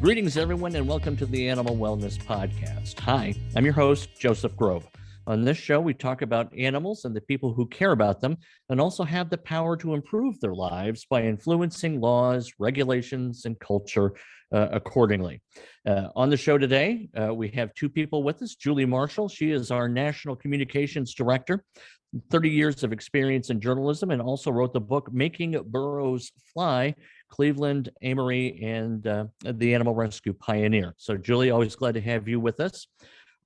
Greetings, everyone, and welcome to the Animal Wellness Podcast. Hi, I'm your host, Joseph Grove. On this show, we talk about animals and the people who care about them and also have the power to improve their lives by influencing laws, regulations, and culture accordingly. On the show today, we have two people with us. Julie Marshall, she is our National Communications Director, 30 years of experience in journalism, and also wrote the book, Making Burros Fly, Cleveland, Amory, and the Animal Rescue Pioneer. So Julie, always glad to have you with us.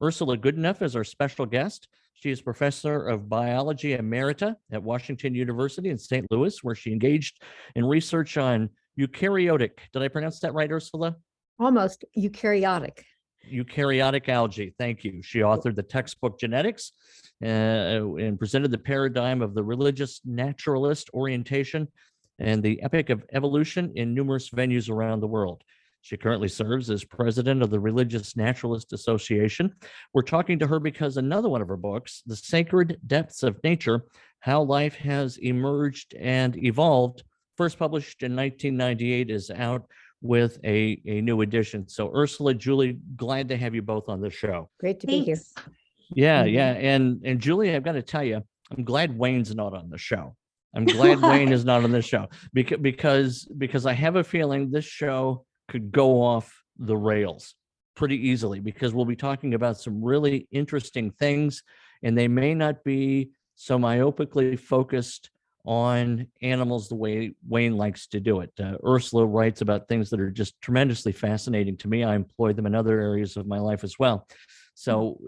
Ursula Goodenough is our special guest. She is professor of biology emerita at Washington University in St. Louis, where she engaged in research on eukaryotic, did I pronounce that right, Ursula? Almost, eukaryotic. Eukaryotic algae, thank you. She authored the textbook Genetics and presented the paradigm of the religious naturalist orientation and the epic of evolution in numerous venues around the world. She currently serves as president of the Religious Naturalist Association. We're talking to her because another one of her books, The Sacred Depths of Nature, How Life Has Emerged and Evolved, first published in 1998, is out with a new edition. So Ursula, Julie, glad to have you both on the show. Great to be here. Yeah. And Julie, I've got to tell you, I'm glad Wayne's not on the show. I'm glad Wayne is not on this show because I have a feeling this show could go off the rails pretty easily, because we'll be talking about some really interesting things, and they may not be so myopically focused on animals the way Wayne likes to do it. Ursula writes about things that are just tremendously fascinating to me. I employ them in other areas of my life as well. So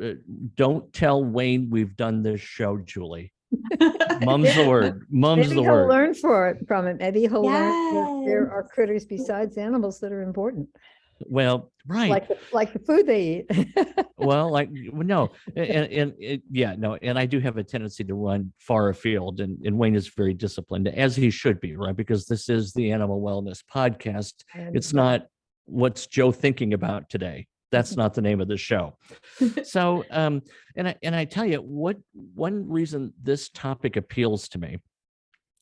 don't tell Wayne we've done this show, Julie. Mum's the word. Mum's Maybe the word. Maybe he'll learn from it. Maybe he'll learn that there are critters besides animals that are important. Well, right. Like the food they eat. Well, no. And I do have a tendency to run far afield, and Wayne is very disciplined, as he should be, right? Because this is the Animal Wellness Podcast. It's not what's Joe thinking about today. That's not the name of the show. So, and I tell you what, one reason this topic appeals to me,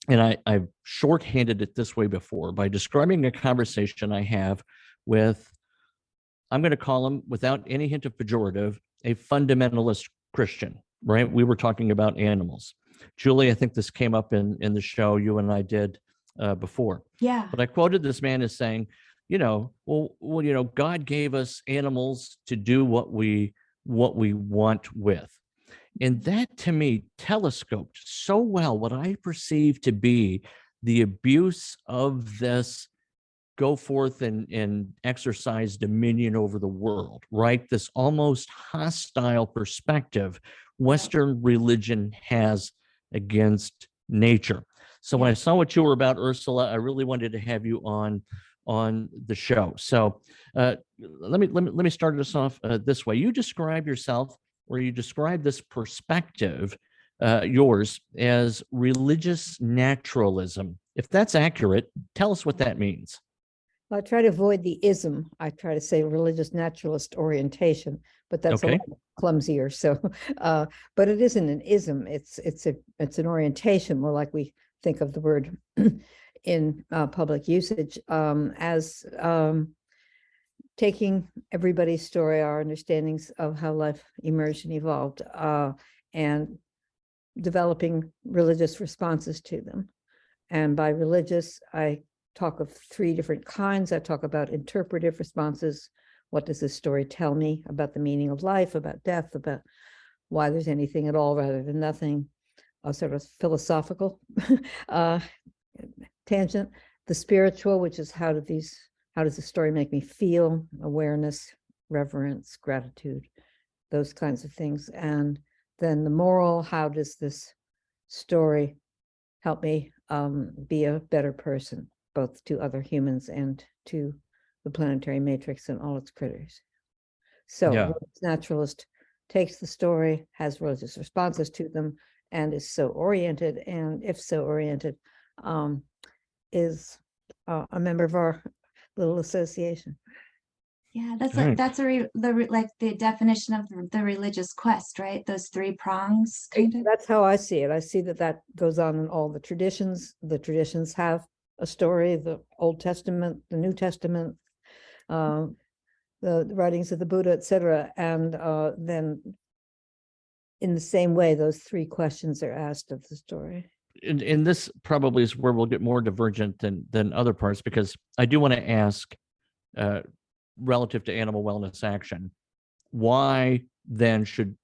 and I've shorthanded it this way before by describing a conversation I have with, I'm going to call him, without any hint of pejorative, a fundamentalist Christian, right? We were talking about animals. Julie, I think this came up in the show you and I did before. Yeah. But I quoted this man as saying, God gave us animals to do what we want with. And that, to me, telescoped so well what I perceive to be the abuse of this go forth and exercise dominion over the world, right? This almost hostile perspective Western religion has against nature. So when I saw what you were about, Ursula, I really wanted to have you on the show. So let me start us off this way. You describe yourself, or you describe this perspective, yours, as religious naturalism. If that's accurate, tell us what that means. I try to avoid the ism. I try to say religious naturalist orientation, but that's okay. A lot clumsier. So, but it isn't an ism. It's an orientation, more like we think of the word in public usage, as taking everybody's story, our understandings of how life emerged and evolved, and developing religious responses to them. And by religious, I talk of three different kinds. I talk about interpretive responses. What does this story tell me about the meaning of life, about death, about why there's anything at all rather than nothing? A sort of philosophical tangent. The spiritual, which is how does the story make me feel? Awareness, reverence, gratitude, those kinds of things. And then the moral, how does this story help me be a better person, both to other humans and to the planetary matrix and all its critters. So religious naturalist takes the story, has religious responses to them, and is so oriented, and if so oriented, is a member of our little association. Yeah, that's the definition of the religious quest, right? Those three prongs. Kind of. That's how I see it. I see that goes on in all the traditions. The traditions have a story, the Old Testament, the New Testament, the writings of the Buddha, etc. And then in the same way, those three questions are asked of the story. And this probably is where we'll get more divergent than other parts, because I do want to ask, relative to animal wellness action, why then should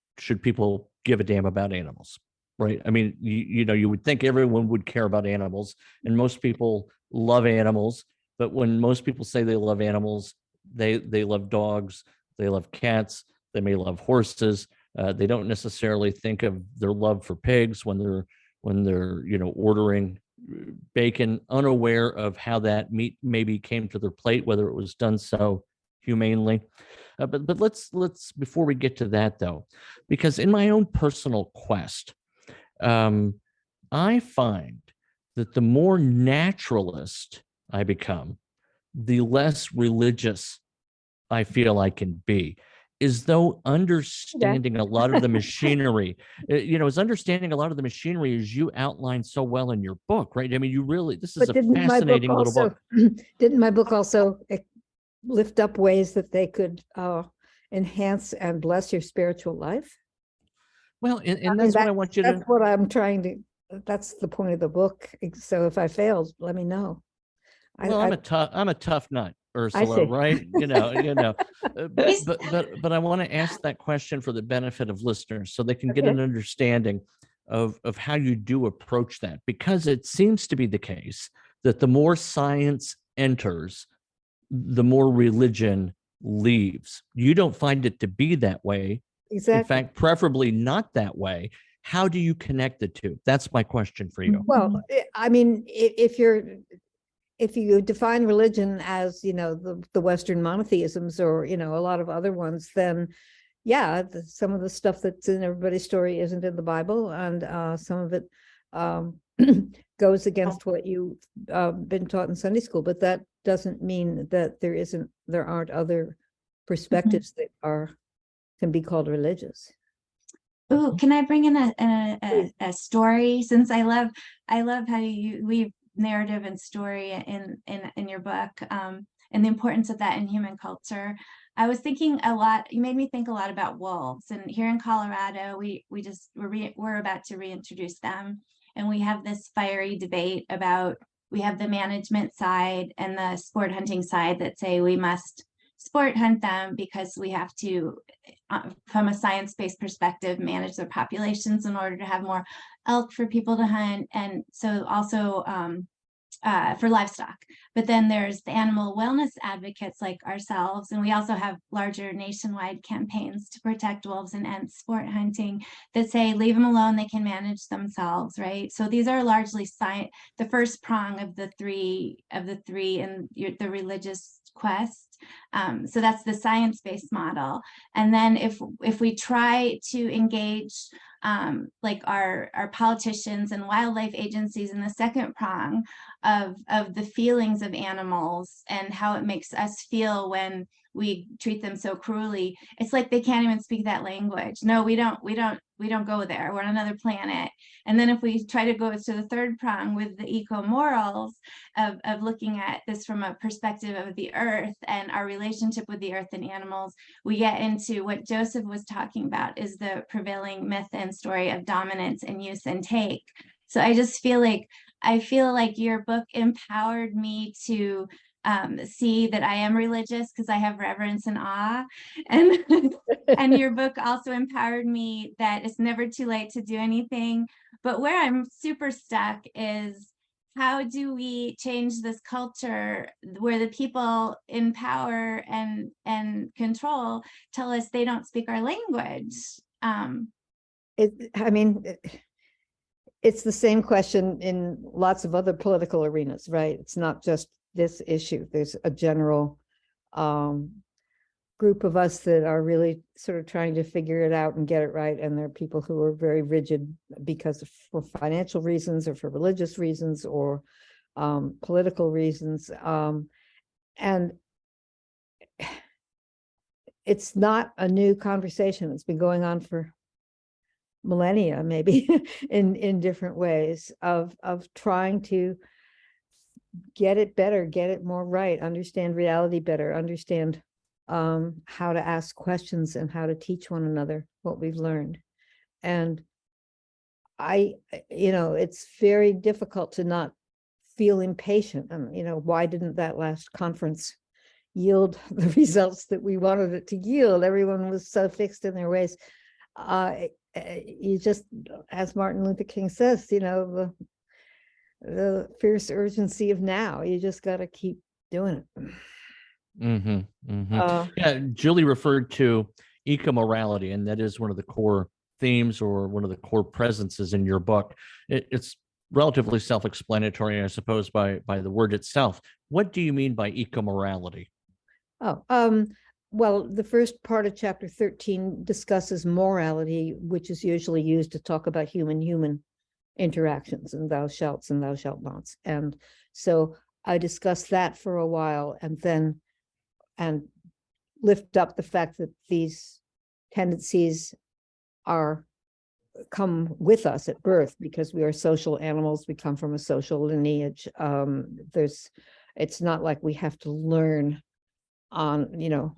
people give a damn about animals, right? I mean, you would think everyone would care about animals, and most people love animals. But when most people say they love animals, they love dogs, they love cats, they may love horses. They don't necessarily think of their love for pigs when they're ordering bacon, unaware of how that meat maybe came to their plate, whether it was done so humanely. But let's before we get to that though, because in my own personal quest, I find that the more naturalist I become, the less religious I feel I can be. Is though understanding a lot of the machinery, is understanding a lot of the machinery as you outlined so well in your book, right? I mean, this is a fascinating little book. Didn't my book also lift up ways that they could enhance and bless your spiritual life? Well, and that's what I want you to. That's what I'm trying to. That's the point of the book. So if I failed, let me know. Well, I'm a tough nut, Ursula, right? But I want to ask that question for the benefit of listeners, so they can get an understanding of how you do approach that, because it seems to be the case that the more science enters, the more religion leaves. You don't find it to be that way. Exactly. In fact, preferably not that way. How do you connect the two? That's my question for you. Well, I mean, if you define religion as, the Western monotheisms or, a lot of other ones, then yeah, some of the stuff that's in everybody's story isn't in the Bible, and some of it goes against what you've been taught in Sunday school. But that doesn't mean that there aren't other perspectives that can be called religious. Oh, can I bring in a story? Since I love how you weave narrative and story in your book, and the importance of that in human culture. I was thinking a lot. You made me think a lot about wolves, and here in Colorado, we're about to reintroduce them, and we have this fiery debate about. We have the management side and the sport hunting side that say we must sport hunt them because we have to, from a science-based perspective, manage their populations in order to have more elk for people to hunt, and so also for livestock. But then there's the animal wellness advocates like ourselves, and we also have larger nationwide campaigns to protect wolves and end sport hunting that say leave them alone, they can manage themselves, right? So these are largely the first prong of the three in the religious quest. So that's the science-based model. And then if we try to engage like our politicians and wildlife agencies in the second prong of the feelings of animals and how it makes us feel when we treat them so cruelly, it's like they can't even speak that language. No, we don't go there. We're on another planet. And then if we try to go to the third prong with the eco-morals of looking at this from a perspective of the earth and our relationship with the earth and animals, we get into what Joseph was talking about, is the prevailing myth and story of dominance and use and take. So I feel like your book empowered me to see that I am religious because I have reverence and awe, and your book also empowered me that it's never too late to do anything. But where I'm super stuck is, how do we change this culture where the people in power and control tell us they don't speak our language? It's the same question in lots of other political arenas, right? It's not just this issue. There's a general group of us that are really sort of trying to figure it out and get it right, and there are people who are very rigid for financial reasons or for religious reasons or political reasons, and it's not a new conversation. It's been going on for millennia, maybe in different ways, of trying to get it better, get it more right, understand reality better, understand how to ask questions and how to teach one another what we've learned. And it's very difficult to not feel impatient. And, why didn't that last conference yield the results that we wanted it to yield? Everyone was so fixed in their ways. You just, as Martin Luther King says, the fierce urgency of now. You just got to keep doing it. Yeah, Julie referred to eco-morality, and that is one of the core themes or one of the core presences in your book. It's relatively self-explanatory, I suppose, by the word itself. What do you mean by eco-morality? Well, the first part of chapter 13 discusses morality, which is usually used to talk about human interactions and thou shalts and thou shalt nots. And so I discussed that for a while and lift up the fact that these tendencies come with us at birth because we are social animals. We come from a social lineage. It's not like we have to learn on,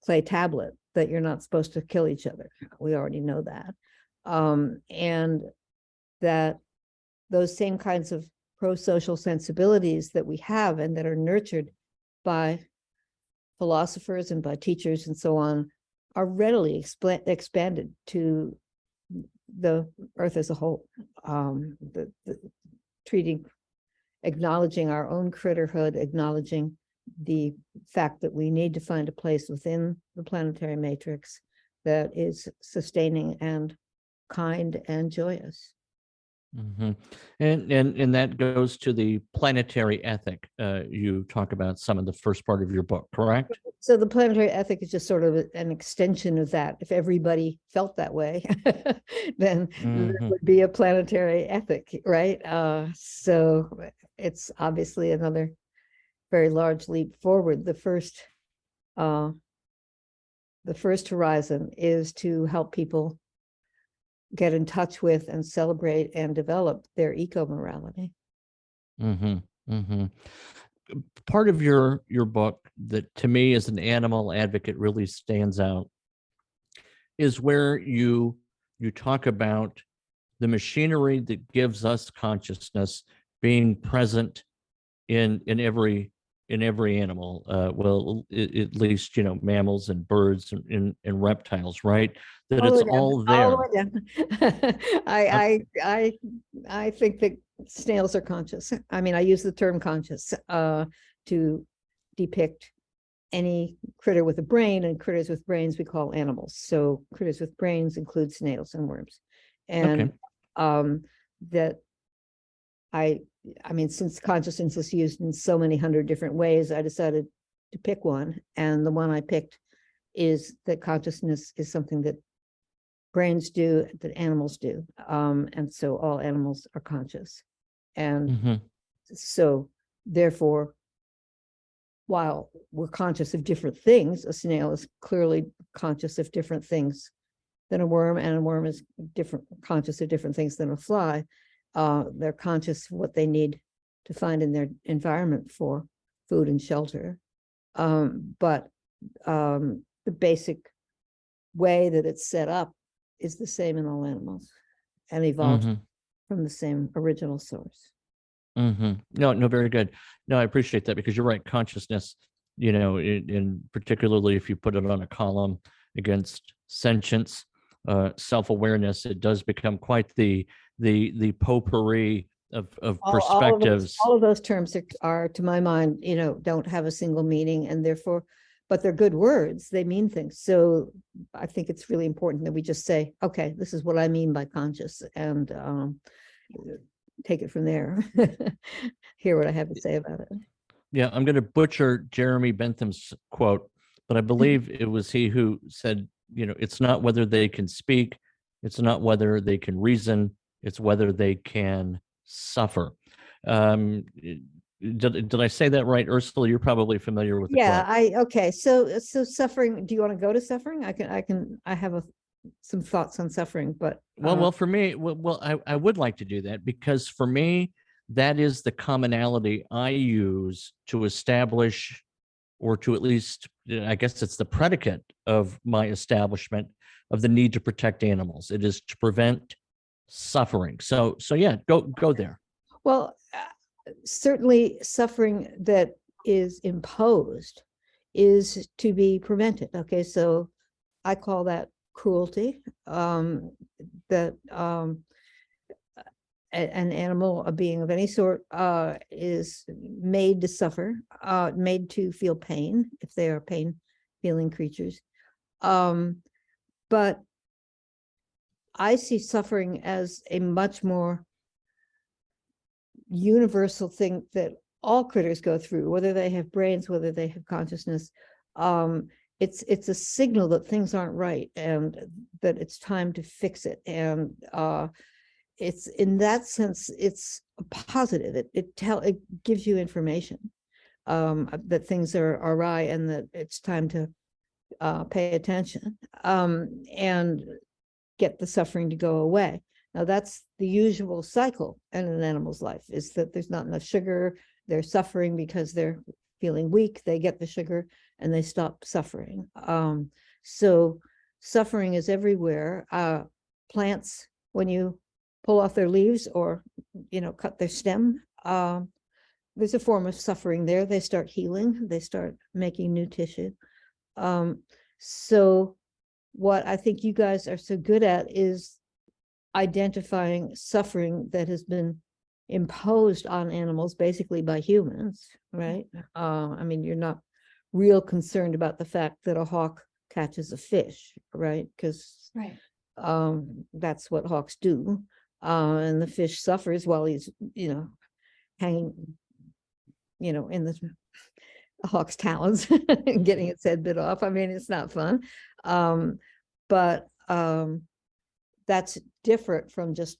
clay tablet that you're not supposed to kill each other. We already know that. And that those same kinds of pro-social sensibilities that we have and that are nurtured by philosophers and by teachers and so on are readily expanded to the earth as a whole. Acknowledging our own critterhood, acknowledging the fact that we need to find a place within the planetary matrix that is sustaining and kind and joyous. And that goes to the planetary ethic. You talk about some of the first part of your book, correct? So the planetary ethic is just sort of an extension of that. If everybody felt that way, then there would be a planetary ethic, right? So it's obviously another very large leap forward. The first horizon is to help people get in touch with and celebrate and develop their eco-morality. Part of your book that to me as an animal advocate really stands out is where you talk about the machinery that gives us consciousness being present in every animal, at least mammals and birds and reptiles, right? That it's all there. I think that snails are conscious. I mean, I use the term conscious to depict any critter with a brain, and critters with brains we call animals. So critters with brains include snails and worms. And that I mean, since consciousness is used in so many hundred different ways, I decided to pick one. And the one I picked is that consciousness is something that brains do, that animals do. And so all animals are conscious. And so therefore, while we're conscious of different things, a snail is clearly conscious of different things than a worm, and a worm is conscious of different things than a fly. They're conscious of what they need to find in their environment for food and shelter. But the basic way that it's set up is the same in all animals and evolved from the same original source. No, very good. No, I appreciate that, because you're right. Consciousness, in particularly if you put it on a column against sentience, self-awareness, it does become quite the potpourri of perspectives. All of those terms are, to my mind, don't have a single meaning, and therefore, but they're good words. They mean things. So I think it's really important that we just say, okay, this is what I mean by conscious, and take it from there. Hear what I have to say about it. Yeah, I'm going to butcher Jeremy Bentham's quote, but I believe it was he who said, it's not whether they can speak, it's not whether they can reason, it's whether they can suffer. Did I say that right, Ursula? You're probably familiar with the quote. Okay. So suffering. Do you want to go to suffering? I have some thoughts on suffering, but well, for me, I would like to do that, because for me, that is the commonality I use to establish, or to at least, I guess it's the predicate of my establishment of the need to protect animals. It is to prevent suffering. So yeah, go there. Well, certainly suffering that is imposed is to be prevented. Okay, so I call that cruelty. That an animal, a being of any sort, is made to suffer, made to feel pain if they are pain-feeling creatures. But I see suffering as a much more universal thing that all critters go through, whether they have brains, whether they have consciousness. It's a signal that things aren't right and that it's time to fix it. And it's, in that sense, it's a positive. It gives you information that things are awry and that it's time to pay attention and get the suffering to go away. Now, that's the usual cycle in an animal's life, is that there's not enough sugar, they're suffering because they're feeling weak, they get the sugar and they stop suffering. So suffering is everywhere. Plants, when you pull off their leaves or, cut their stem, there's a form of suffering there. They start healing, they start making new tissue. So what I think you guys are so good at is identifying suffering that has been imposed on animals, basically by humans, right? I mean, you're not real concerned about the fact that a hawk catches a fish, right? Because that's what hawks do. And the fish suffers while he's, hanging, in the hawk's talons and getting its head bit off. I mean, it's not fun. But that's different from just,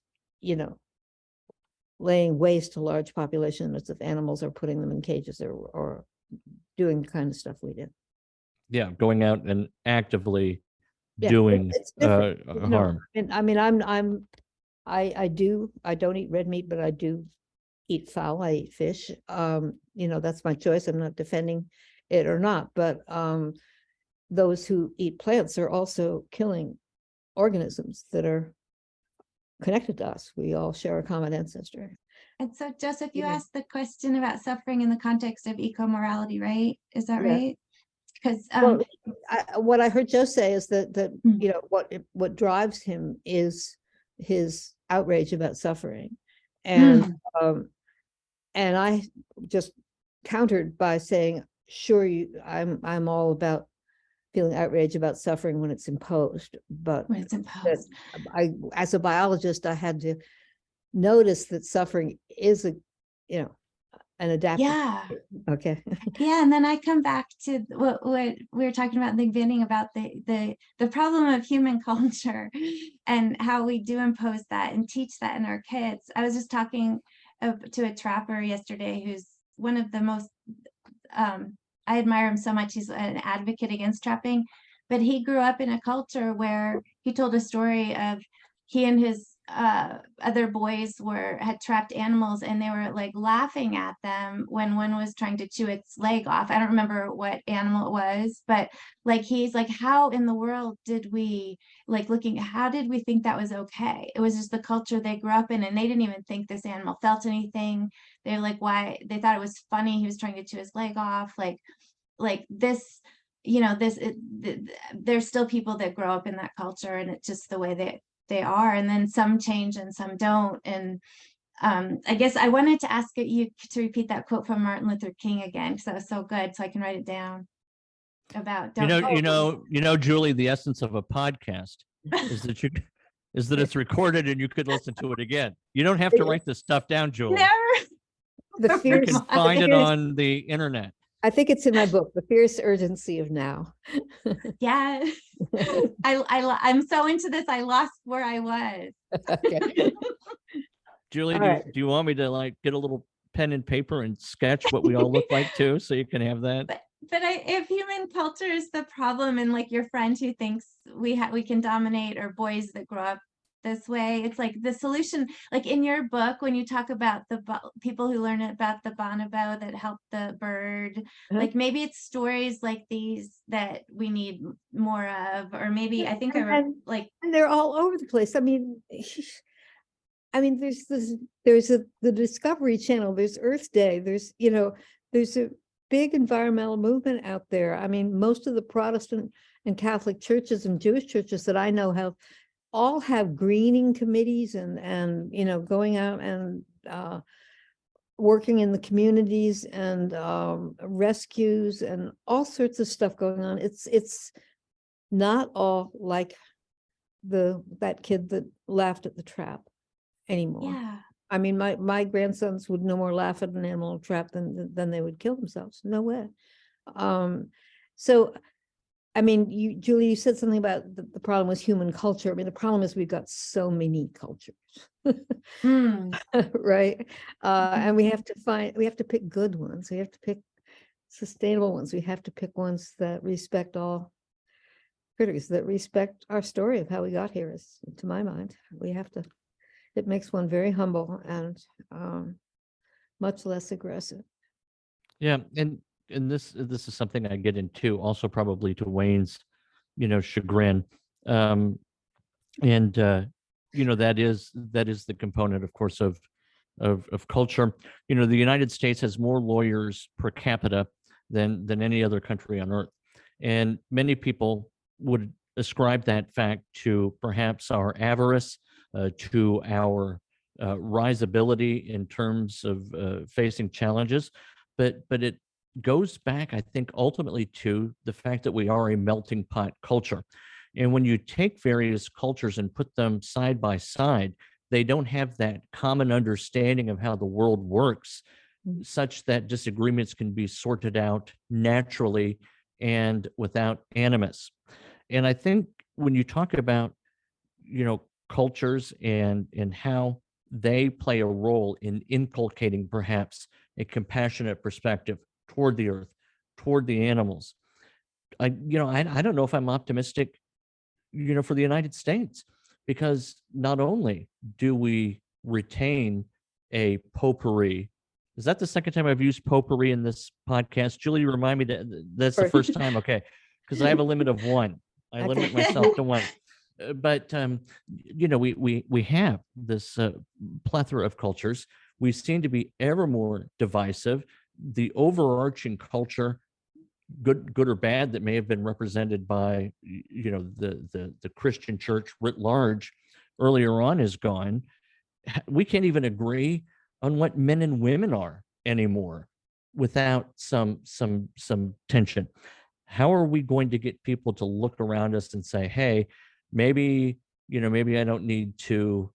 laying waste to large populations of animals or putting them in cages or doing the kind of stuff we do. Yeah, going out and actively Yeah, doing it's different. harm. And I mean, I don't eat red meat, but I do eat fowl, I eat fish. That's my choice. I'm not defending it or not, but those who eat plants are also killing organisms that are connected to us. We all share a common ancestor. And so, Joseph, you Yeah. asked the question about suffering in the context of eco-morality, right? Is that Yeah. right? Because Well, what I heard Joe say is that Mm. what drives him is his outrage about suffering, and I just countered by saying, sure, I'm all about feeling outrage about suffering when it's imposed, but when it's imposed. as a biologist, I had to notice that suffering is an adaptive. Yeah. Okay. Yeah, and then I come back to what we were talking about in the beginning about the problem of human culture and how we do impose that and teach that in our kids. I was just talking to a trapper yesterday who's one of the most I admire him so much. He's an advocate against trapping, but he grew up in a culture where he told a story of he and his other boys had trapped animals, and they were like laughing at them when one was trying to chew its leg off. I don't remember what animal it was, but like he's like, how in the world did we how did we think that was okay? It was just the culture they grew up in, and they didn't even think this animal felt anything. They're like, why? They thought it was funny he was trying to chew his leg off. Like this, there's still people that grow up in that culture, and it's just the way they are, and then some change and some don't. And I guess I wanted to ask you to repeat that quote from Martin Luther King again, because that was so good, so I can write it down. About Julie, the essence of a podcast is that it's recorded and you could listen to it again. You don't have to write this stuff down, Julie. Never. You can find it on the internet. I think it's in my book, The Fierce Urgency of Now. Yeah. I'm so into this, I lost where I was. Okay. Julie, do you want me to get a little pen and paper and sketch what we all look like too, so you can have that? But if human culture is the problem, and like your friend who thinks we can dominate, or boys that grow up this way. It's like the solution, like in your book, when you talk about the people who learn about the bonobo that help the bird, like maybe it's stories like these that we need more of, or maybe I think and and they're all over the place. I mean, there's the Discovery Channel, there's Earth Day, there's there's a big environmental movement out there. I mean, most of the Protestant and Catholic churches and Jewish churches that I know all have greening committees and going out and working in the communities and rescues and all sorts of stuff going on. It's not all like that kid that laughed at the trap anymore. Yeah. I mean, my grandsons would no more laugh at an animal trap than they would kill themselves. No way. So, I mean, Julie, you said something about the problem with human culture. I mean, the problem is we've got so many cultures, right? And we have to pick good ones. We have to pick sustainable ones. We have to pick ones that respect all critters, that respect our story of how we got here. To my mind, it makes one very humble and much less aggressive. Yeah, and this is something I get into also probably to Wayne's, chagrin, and that is the component, of course, of culture. The United States has more lawyers per capita than any other country on earth, and many people would ascribe that fact to perhaps our avarice, to our risability in terms of facing challenges, but it goes back, I think, ultimately to the fact that we are a melting pot culture. And when you take various cultures and put them side by side, they don't have that common understanding of how the world works, such that disagreements can be sorted out naturally and without animus. And I think when you talk about, cultures and how they play a role in inculcating perhaps a compassionate perspective toward the earth, toward the animals, I don't know if I'm optimistic, for the United States, because not only do we retain a potpourri. Is that the second time I've used potpourri in this podcast? Julie, remind me that's the first time. Okay. Because I have a limit of one. I limit myself to one. But we have this plethora of cultures. We seem to be ever more divisive. The overarching culture, good or bad, that may have been represented by the Christian church writ large earlier on, is gone. We can't even agree on what men and women are anymore without some tension. How are we going to get people to look around us and say, hey, maybe I don't need to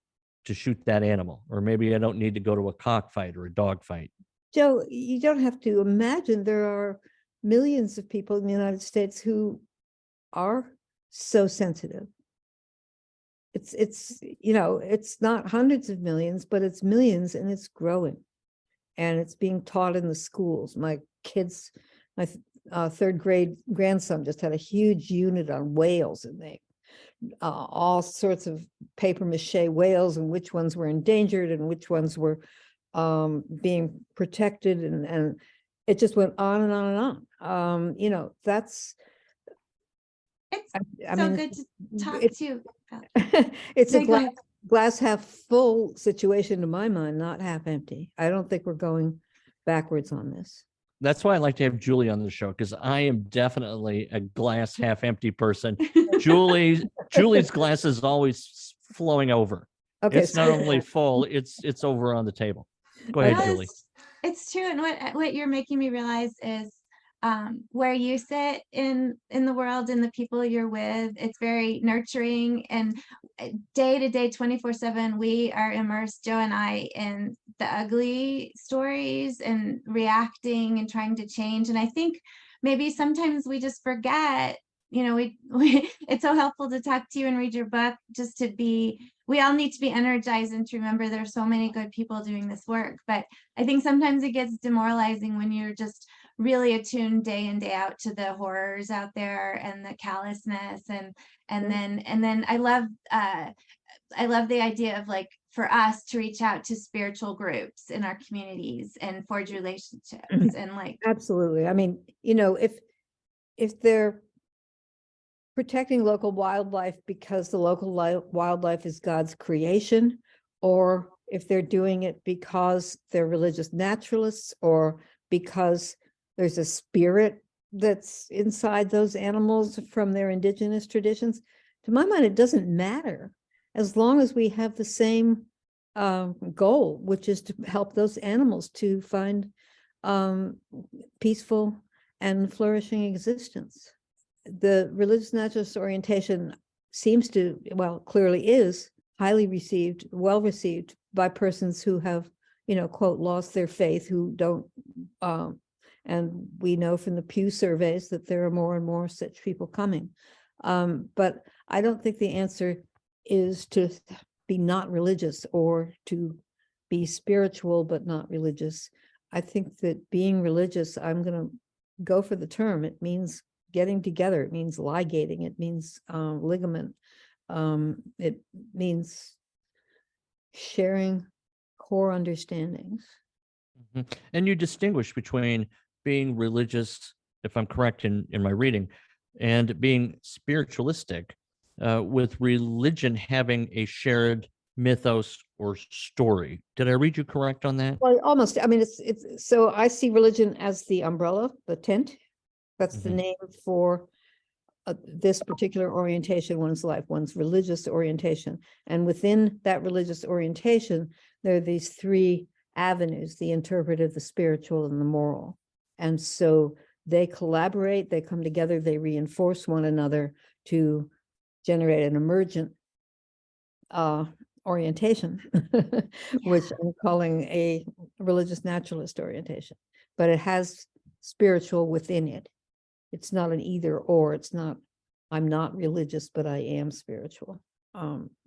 shoot that animal, or maybe I don't need to go to a cockfight or a dog fight? Joe, you don't have to imagine there are millions of people in the United States who are so sensitive. It's not hundreds of millions, but it's millions, and it's growing, and it's being taught in the schools. My third grade grandson just had a huge unit on whales, and they all sorts of paper mache whales, and which ones were endangered and which ones were being protected, and it just went on and on and on. That's good to talk to you about. It's a glass half full situation to my mind, not half empty. I don't think we're going backwards on this. That's why I like to have Julie on the show, because I am definitely a glass half empty person. Julie's glass is always flowing over. Okay, it's not only full, it's over on the table. Go ahead, Julie. It's true, and what you're making me realize is where you sit in the world and the people you're with, it's very nurturing, and day to day, 24/7, we are immersed, Joe and I, in the ugly stories and reacting and trying to change. And I think maybe sometimes we just forget, it's so helpful to talk to you and read your book, just we all need to be energized and to remember there's so many good people doing this work. But I think sometimes it gets demoralizing when you're just really attuned day in, day out to the horrors out there and the callousness, and then I love I love the idea of like for us to reach out to spiritual groups in our communities and forge relationships and like Absolutely. I mean, you know, if they're protecting local wildlife because the local wildlife is God's creation, or if they're doing it because they're religious naturalists, or because there's a spirit that's inside those animals from their indigenous traditions, to my mind, it doesn't matter as long as we have the same goal, which is to help those animals to find peaceful and flourishing existence. The religious naturalist orientation seems to, well, clearly is highly received, well received by persons who have, you know, quote, lost their faith, who don't, and we know from the Pew surveys that there are more and more such people coming. But I don't think the answer is to be not religious or to be spiritual but not religious. I think that being religious, I'm going to go for the term, it means getting together, it means ligating, it means ligament, it means sharing core understandings. Mhm. And you distinguish between being religious, if I'm correct in my reading, and being spiritualistic, with religion having a shared mythos or story. Did I read you correct on that? Well, almost. I mean, it's so I see religion as the umbrella, the tent. That's the Mhm. name for this particular orientation, one's life, one's religious orientation. And within that religious orientation, there are these three avenues: the interpretive, the spiritual, and the moral. And so they collaborate, they come together, they reinforce one another to generate an emergent orientation, which I'm calling a religious naturalist orientation. But it has spiritual within it. It's not an either or. It's not, I'm not religious, but I am spiritual.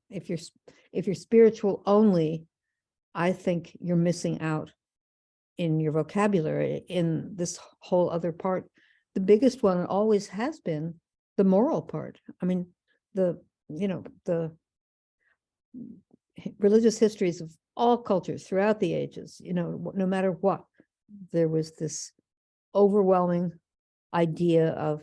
If you're spiritual only, I think you're missing out in your vocabulary in this whole other part. The biggest one always has been the moral part. I mean, the religious histories of all cultures throughout the ages, no matter what, there was this overwhelming idea of,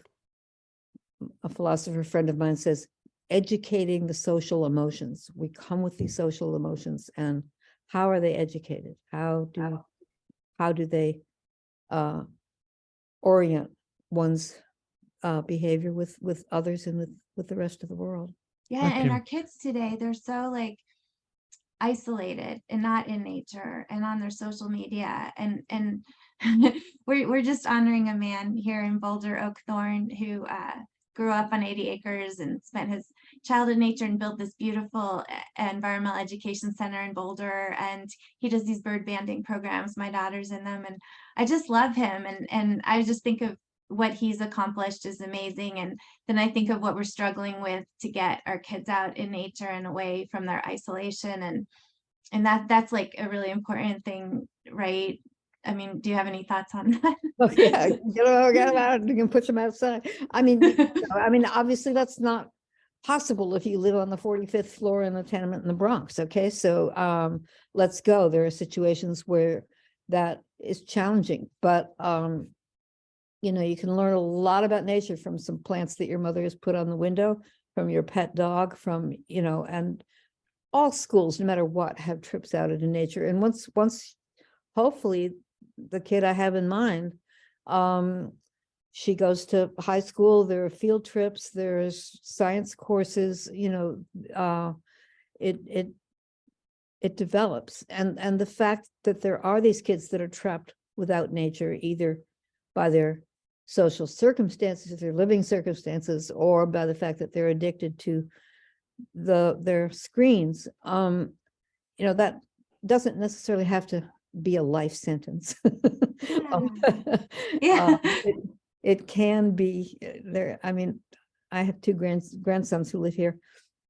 a philosopher friend of mine says, educating the social emotions. We come with these social emotions, and how are they educated? How do they orient one's behavior with others and with the rest of the world? Yeah, Okay. and our kids today, they're so like isolated and not in nature and on their social media, and we're just honoring a man here in Boulder, Oakthorn, who grew up on 80 acres and spent his childhood in nature and built this beautiful environmental education center in Boulder. And he does these bird banding programs. My daughter's in them, and I just love him. And I just think of what he's accomplished is amazing. And then I think of what we're struggling with to get our kids out in nature and away from their isolation. And that's like a really important thing, right? I mean, do you have any thoughts on that? Oh, yeah, get them out, you can put them outside. I mean, obviously that's not possible if you live on the 45th floor in a tenement in the Bronx. Okay, so let's go. There are situations where that is challenging, but you can learn a lot about nature from some plants that your mother has put on the window, from your pet dog, from and all schools, no matter what, have trips out into nature. And once hopefully the kid I have in mind, she goes to high school, there are field trips, there's science courses, it develops. And the fact that there are these kids that are trapped without nature, either by their social circumstances, their living circumstances, or by the fact that they're addicted to their screens, that doesn't necessarily have to be a life sentence. Yeah. It can be there. I mean, I have two grandsons who live here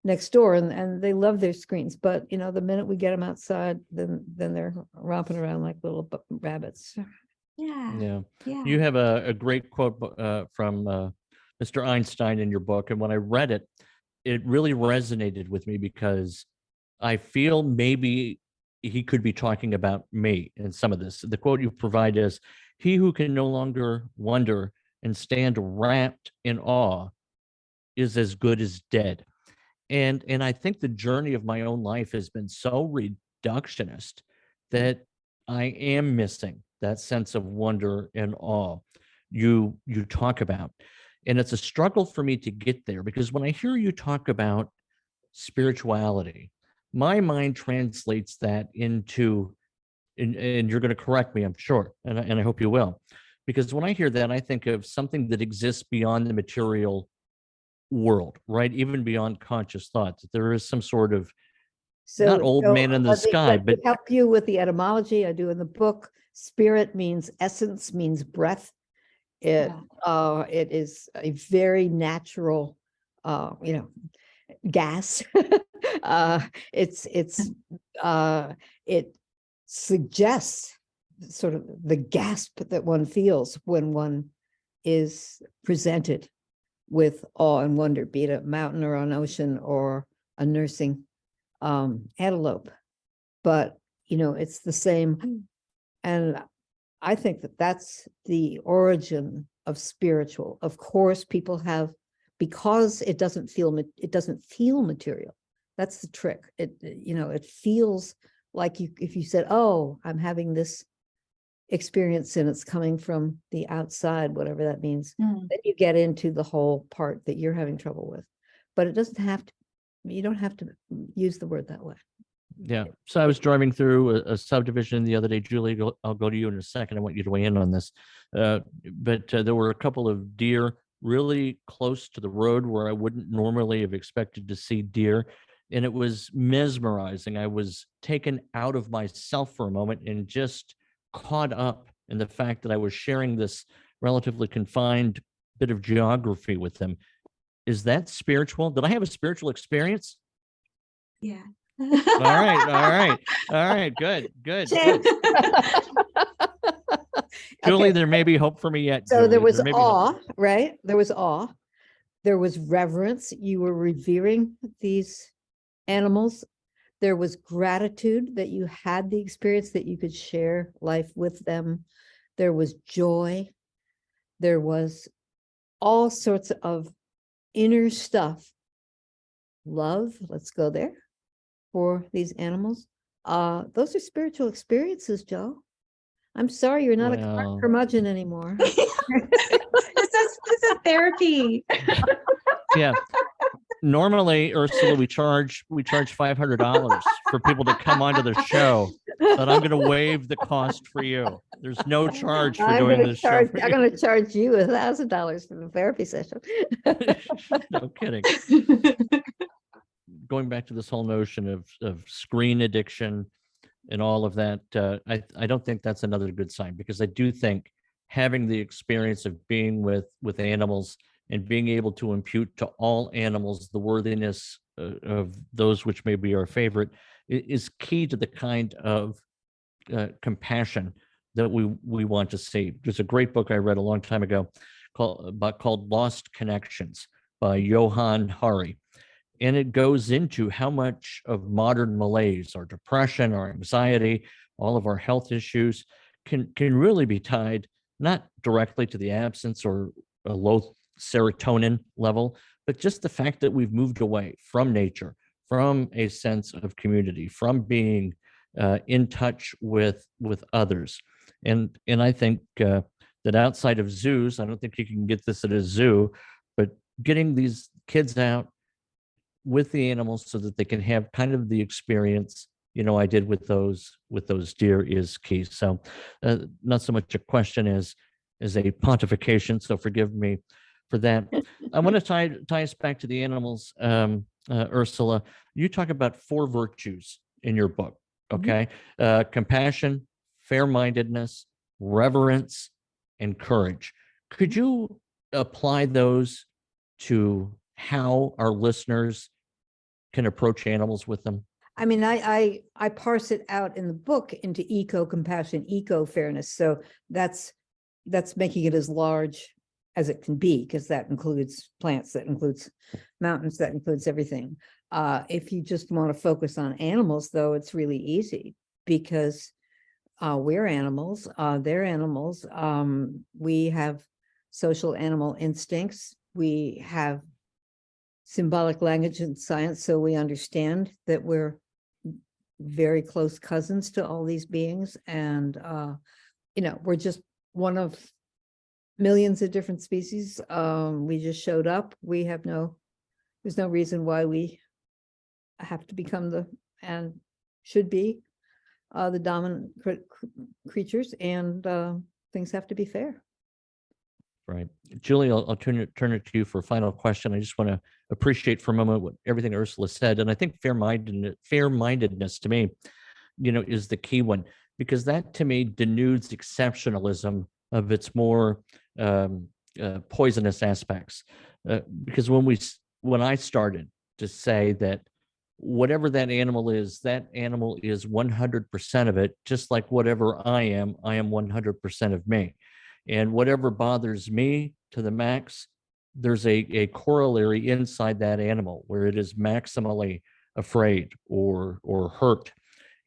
next door, and they love their screens, but the minute we get them outside, then they're romping around like little rabbits. Yeah. You have a great quote from Mr. Einstein in your book, and when I read it, it really resonated with me because I feel maybe he could be talking about me in some of this. The quote you provide is, "He who can no longer wonder and stand wrapped in awe is as good as dead." And I think the journey of my own life has been so reductionist that I am missing that sense of wonder and awe you talk about. And it's a struggle for me to get there, because when I hear you talk about spirituality, my mind translates that into, and you're going to correct me, I'm sure, and I hope you will, because when I hear that, I think of something that exists beyond the material world, right? Even beyond conscious thought, that there is some sort of, not old man in the sky, but help you with the etymology. I do in the book. Spirit means essence, means breath. It it is a very natural, gas. It suggests sort of the gasp that one feels when one is presented with awe and wonder, be it a mountain or an ocean or a nursing antelope. But it's the same, and I think that that's the origin of spiritual. Of course, people have, because it doesn't feel material. That's the trick. It feels like if you said, "Oh, I'm having this experience and it's coming from the outside," whatever that means, then you get into the whole part that you're having trouble with. But it doesn't have to. You don't have to use the word that way. yeah. So I was driving through a subdivision the other day. Julie, I'll go to you in a second. I want you to weigh in on this. But there were a couple of deer really close to the road where I wouldn't normally have expected to see deer. And it was mesmerizing. I was taken out of myself for a moment and just caught up in the fact that I was sharing this relatively confined bit of geography with them. Is that spiritual? Did I have a spiritual experience? Yeah. All right. Good. Julie, Okay. there may be hope for me yet. So Julie. there was may be hope. awe, right? There was awe. There was reverence. You were revering these animals. There was gratitude that you had the experience, that you could share life with them. There was joy. There was all sorts of inner stuff. Love, let's go there, for these animals. Those are spiritual experiences, Joe. I'm sorry you're not a curmudgeon anymore. This is therapy. Yeah. Normally, Ursula, we charge $500 for people to come onto the show, but I'm going to waive the cost for you. There's no charge for doing this show. I'm going to charge you $1,000 for the therapy session. No kidding. Going back to this whole notion of screen addiction and all of that, I don't think that's another good sign, because I do think having the experience of being with animals and being able to impute to all animals the worthiness of those which may be our favorite is key to the kind of compassion that we want to see. There's a great book I read a long time ago called Lost Connections by Johann Hari. And it goes into how much of modern malaise, our depression, our anxiety, all of our health issues can really be tied not directly to the absence or a low serotonin level, but just the fact that we've moved away from nature, from a sense of community, from being in touch with others. And I think that outside of zoos, I don't think you can get this at a zoo, but getting these kids out with the animals so that they can have kind of the experience I did with those deer is key. So not so much a question as a pontification, so forgive me for that. I want to tie us back to the animals. Ursula, you talk about 4 virtues in your book, okay? Compassion, fair-mindedness, reverence, and courage. Could you apply those to how our listeners can approach animals with them? I mean, I parse it out in the book into eco-compassion, eco-fairness. So that's making it as large as it can be, because that includes plants, that includes mountains, that includes everything. If you just want to focus on animals, though, it's really easy because we're animals, they're animals. We have social animal instincts. We have symbolic language in science, so we understand that we're very close cousins to all these beings. And, we're just one of millions of different species. We just showed up. There's no reason why we have to become and should be the dominant creatures, and things have to be fair. Right. Julie, I'll turn it to you for a final question. I just want to appreciate for a moment everything Ursula said. And I think fair-mindedness to me, is the key one, because that to me denudes exceptionalism of its more poisonous aspects. Because when I started to say that whatever that animal is 100% of it, just like whatever I am 100% of me. And whatever bothers me to the max, there's a corollary inside that animal where it is maximally afraid or hurt.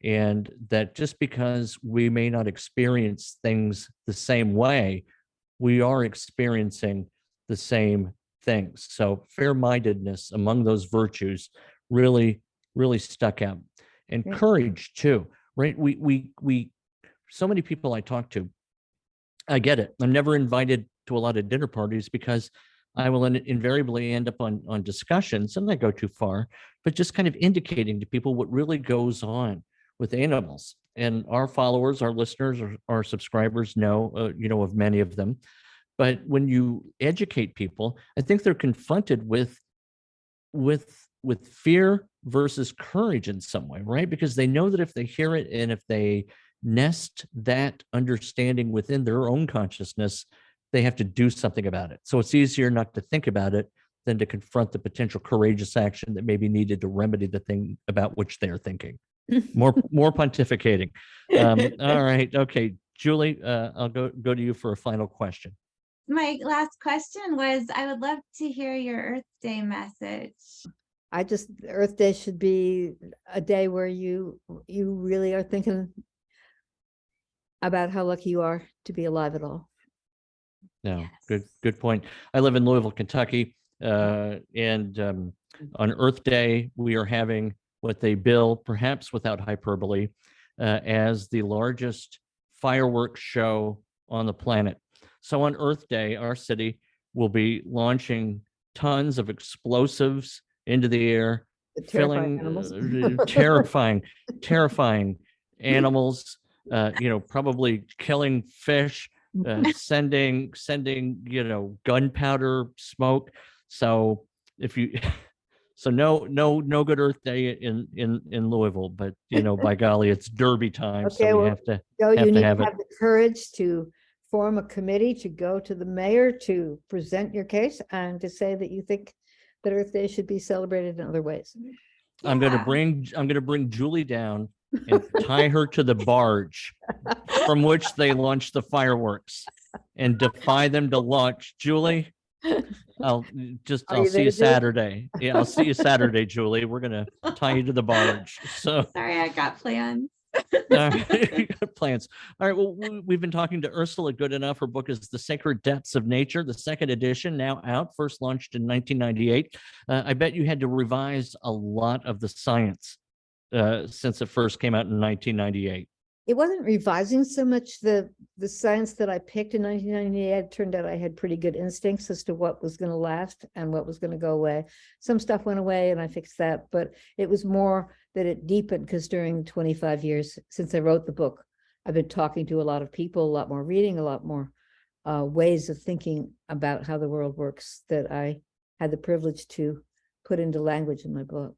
And that just because we may not experience things the same way, we are experiencing the same things. So fair-mindedness among those virtues really stuck out. And Right. Courage too, right? We so many people I talk to, I get it. I'm never invited to a lot of dinner parties because I will invariably end up on discussions, and I go too far, but just kind of indicating to people what really goes on with animals. And our followers, our listeners, our subscribers know, of many of them. But when you educate people, I think they're confronted with fear versus courage in some way, right? Because they know that if they hear it and if they nest that understanding within their own consciousness, they have to do something about it. So it's easier not to think about it than to confront the potential courageous action that may be needed to remedy the thing about which they're thinking. More pontificating. All right. Okay. Julie, I'll go to you for a final question. My last question was, I would love to hear your Earth Day message. Earth Day should be a day where you really are thinking about how lucky you are to be alive at all. No, Yes. good point. I live in Louisville, Kentucky, and on Earth Day, we are having what they bill, perhaps without hyperbole, as the largest fireworks show on the planet. So on Earth Day, our city will be launching tons of explosives into the air, The terrifying filling animals. terrifying animals, probably killing fish, sending gunpowder smoke. So no good Earth Day in Louisville, but by golly, it's Derby time. Okay, So we well, have to you need to have it. have the courage to form a committee, to go to the mayor, to present your case, and to say that you think that Earth Day should be celebrated in other ways. I'm going to bring Julie down and tie her to the barge from which they launch the fireworks and defy them to launch. Julie, I'll see you Saturday. Yeah, I'll see you Saturday, Julie. We're going to tie you to the barge. So Sorry, I got plans. Plans. All right. Well, we've been talking to Ursula Goodenough. Her book is The Sacred Depths of Nature, the second edition, now out, first launched in 1998. I bet you had to revise a lot of the science since it first came out in 1998. It wasn't revising so much the science that I picked in 1998. It turned out I had pretty good instincts as to what was going to last and what was going to go away. Some stuff went away and I fixed that, but it was more that it deepened, because during 25 years since I wrote the book, I've been talking to a lot of people, a lot more reading, a lot more ways of thinking about how the world works that I had the privilege to put into language in my book.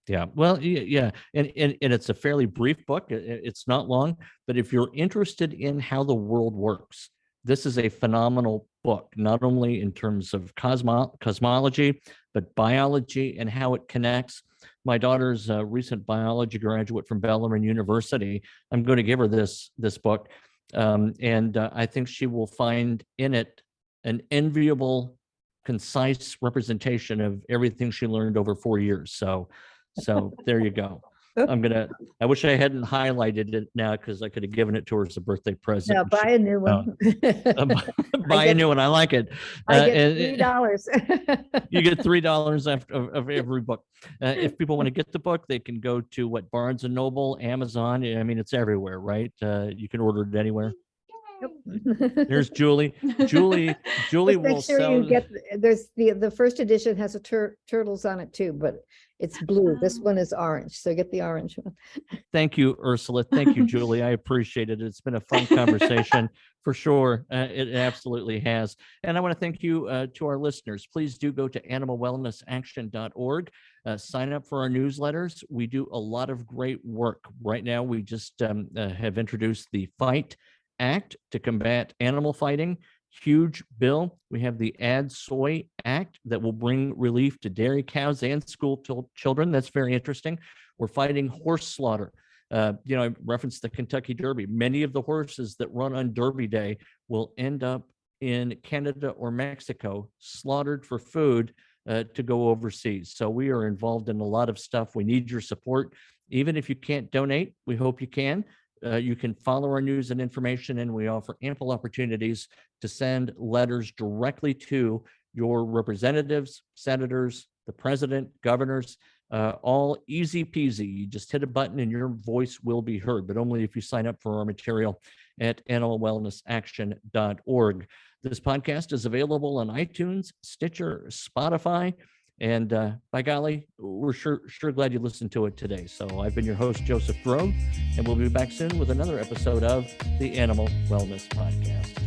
Yeah, well, yeah, and it's a fairly brief book. It's not long, but if you're interested in how the world works, this is a phenomenal book, not only in terms of cosmology, but biology and how it connects. My daughter's a recent biology graduate from Bellarmine University. I'm going to give her this book, and I think she will find in it an enviable concise representation of everything she learned over 4 years. So there you go. I wish I hadn't highlighted it now, because I could have given it to her as a birthday present. No, buy a new one. Buy a new one. I like it. I get And $3. you get $3 of every book. If people want to get the book, they can go to Barnes and Noble, Amazon. I mean, it's everywhere, right? You can order it anywhere. There's Julie. Julie Just will make sure sell. you get, there's the first edition has a turtles on it too, but it's blue. This one is orange, so get the orange one. Thank you, Ursula. Thank you, Julie. I appreciate it. It's been a fun conversation for sure. It absolutely has. And I want to thank you to our listeners. Please do go to animalwellnessaction.org. Sign up for our newsletters. We do a lot of great work. Right now, we just have introduced the Fight Act to combat animal fighting. Huge bill. We have the Add Soy Act that will bring relief to dairy cows and school children. That's very interesting. We're fighting horse slaughter. I referenced the Kentucky Derby. Many of the horses that run on Derby Day will end up in Canada or Mexico, slaughtered for food to go overseas. So we are involved in a lot of stuff. We need your support. Even if you can't donate, we hope you can. You can follow our news and information, and we offer ample opportunities to send letters directly to your representatives, senators, the president, governors, all easy peasy. You just hit a button and your voice will be heard, but only if you sign up for our material at animalwellnessaction.org. This podcast is available on iTunes, Stitcher, Spotify, and by golly, we're sure glad you listened to it today. So I've been your host, Joseph Grove, and we'll be back soon with another episode of the Animal Wellness Podcast.